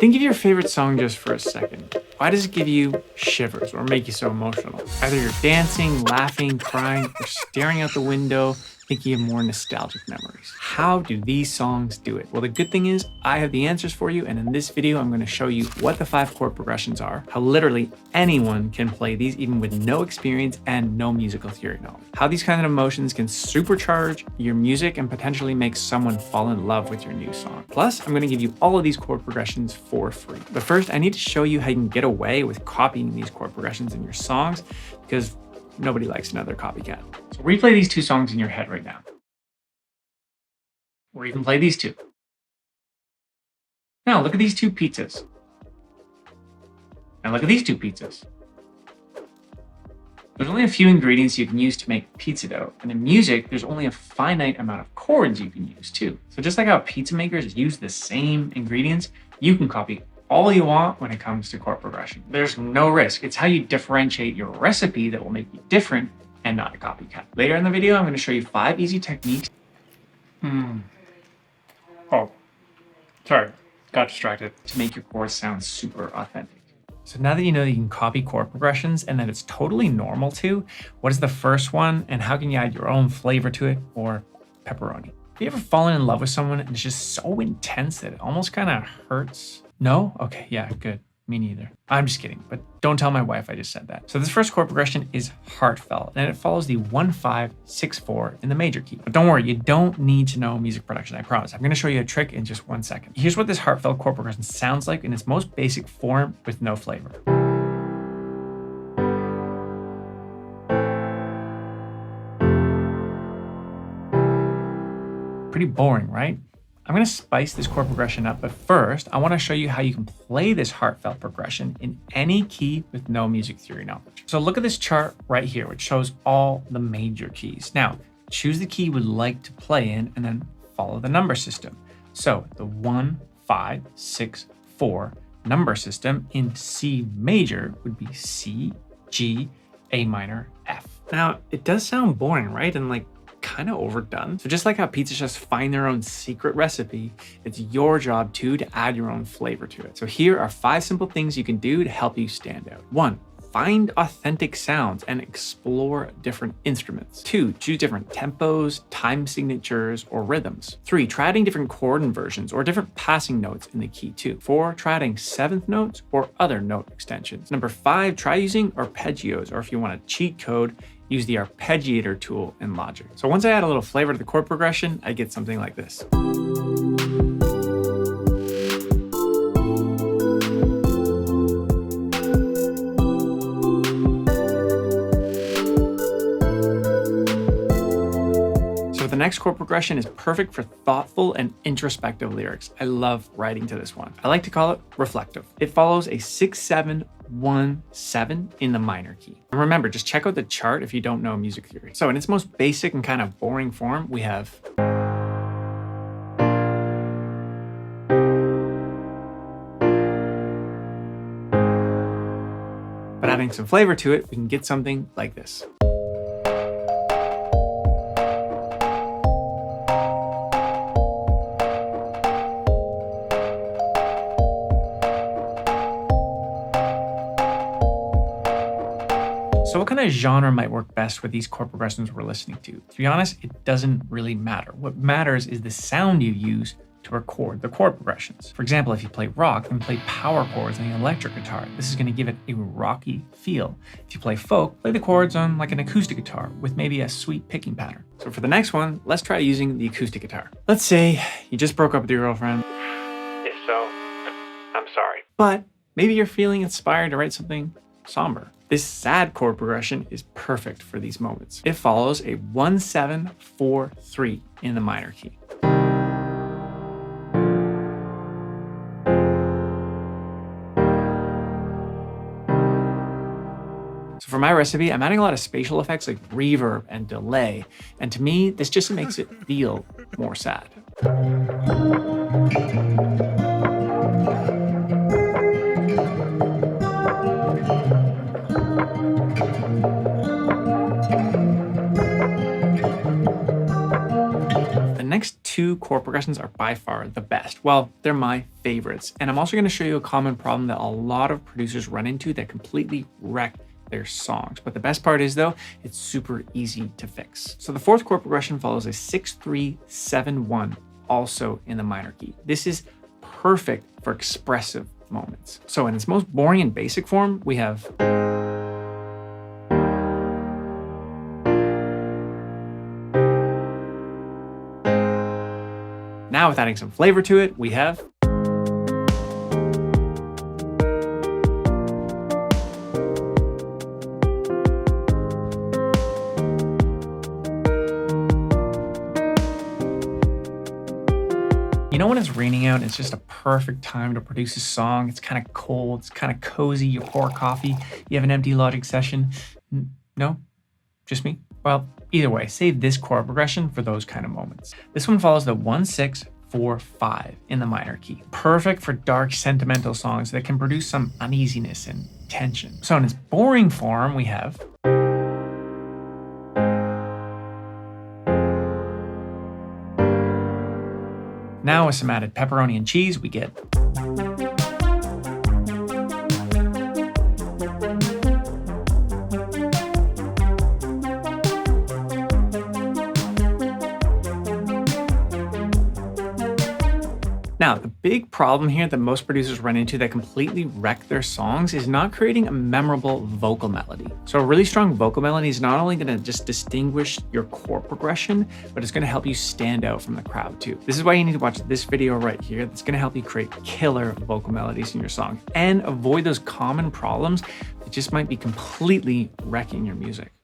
Think of your favorite song just for a second. Why does it give you shivers or make you so emotional? Either you're dancing, laughing, crying, or staring out the window, thinking of more nostalgic memories. How do these songs do it? Well, the good thing is I have the answers for you, and in this video, I'm going to show you what the 5 chord progressions are, how literally anyone can play these even with no experience and no musical theory knowledge, how these kind of emotions can supercharge your music and potentially make someone fall in love with your new song. Plus, I'm going to give you all of these chord progressions for free. But first, I need to show you how you can get away with copying these chord progressions in your songs, because nobody likes another copycat. So replay these 2 songs in your head right now. Or even play these 2. Now look at these 2 pizzas. Now look at these 2 pizzas. There's only a few ingredients you can use to make pizza dough, and in music, there's only a finite amount of chords you can use too. So just like how pizza makers use the same ingredients, you can copy all you want when it comes to chord progression. There's no risk. It's how you differentiate your recipe that will make you different and not a copycat. Later in the video, I'm going to show you 5 easy techniques. Oh, sorry, got distracted. To make your chords sound super authentic. So now that you know that you can copy chord progressions and that it's totally normal to, what is the first one and how can you add your own flavor to it, or pepperoni? Have you ever fallen in love with someone and it's just so intense that it almost kind of hurts? No? Okay, yeah, good. Me neither. I'm just kidding, but don't tell my wife I just said that. So this first chord progression is heartfelt, and it follows the 1-5-6-4 in the major key. But don't worry, you don't need to know music production, I promise. I'm gonna show you a trick in just 1 second. Here's what this heartfelt chord progression sounds like in its most basic form with no flavor. Pretty boring, right? I'm going to spice this chord progression up, but first, I want to show you how you can play this heartfelt progression in any key with no music theory knowledge. So look at this chart right here, which shows all the major keys. Now, choose the key you would like to play in and then follow the number system. So the 1-5-6-4 number system in C major would be C, G, A minor, F. Now, it does sound boring, right? And like, kind of overdone. So just like how pizza chefs find their own secret recipe, it's your job too to add your own flavor to it. So here are 5 simple things you can do to help you stand out. 1, find authentic sounds and explore different instruments. 2, choose different tempos, time signatures, or rhythms. 3, try adding different chord inversions or different passing notes in the key too. 4, try adding 7th notes or other note extensions. Number 5, try using arpeggios, or if you want a cheat code, use the arpeggiator tool in Logic. So once I add a little flavor to the chord progression, I get something like this. The next chord progression is perfect for thoughtful and introspective lyrics. I love writing to this one. I like to call it reflective. It follows a 6-7-1-7 in the minor key. And remember, just check out the chart if you don't know music theory. So in its most basic and kind of boring form, we have but adding some flavor to it, we can get something like this. So what kind of genre might work best with these chord progressions we're listening to? To be honest, it doesn't really matter. What matters is the sound you use to record the chord progressions. For example, if you play rock, then play power chords on the electric guitar. This is going to give it a rocky feel. If you play folk, play the chords on like an acoustic guitar with maybe a sweet picking pattern. So for the next one, let's try using the acoustic guitar. Let's say you just broke up with your girlfriend. If so, I'm sorry. But maybe you're feeling inspired to write something somber. This sad chord progression is perfect for these moments. It follows a 1-7-4-3 in the minor key. So for my recipe, I'm adding a lot of spatial effects like reverb and delay. And to me, this just makes it feel more sad. The next 2 two chord progressions are by far the best. Well, they're my favorites. And I'm also going to show you a common problem that a lot of producers run into that completely wreck their songs. But the best part is though, it's super easy to fix. So the fourth chord progression follows a 6-3-7-1, also in the minor key. This is perfect for expressive moments. So in its most boring and basic form, we have now with adding some flavor to it, we have when it's raining out, it's just a perfect time to produce a song. It's kind of cold, it's kind of cozy, you pour coffee, you have an empty Logic session. No? Just me? Well, either way, save this chord progression for those kind of moments. This one follows the 1-6-4-5 in the minor key. Perfect for dark, sentimental songs that can produce some uneasiness and tension. So in its boring form, we have now with some added pepperoni and cheese, we get now, the big problem here that most producers run into that completely wreck their songs is not creating a memorable vocal melody. So a really strong vocal melody is not only going to just distinguish your chord progression, but it's going to help you stand out from the crowd too. This is why you need to watch this video right here. That's going to help you create killer vocal melodies in your song and avoid those common problems that just might be completely wrecking your music.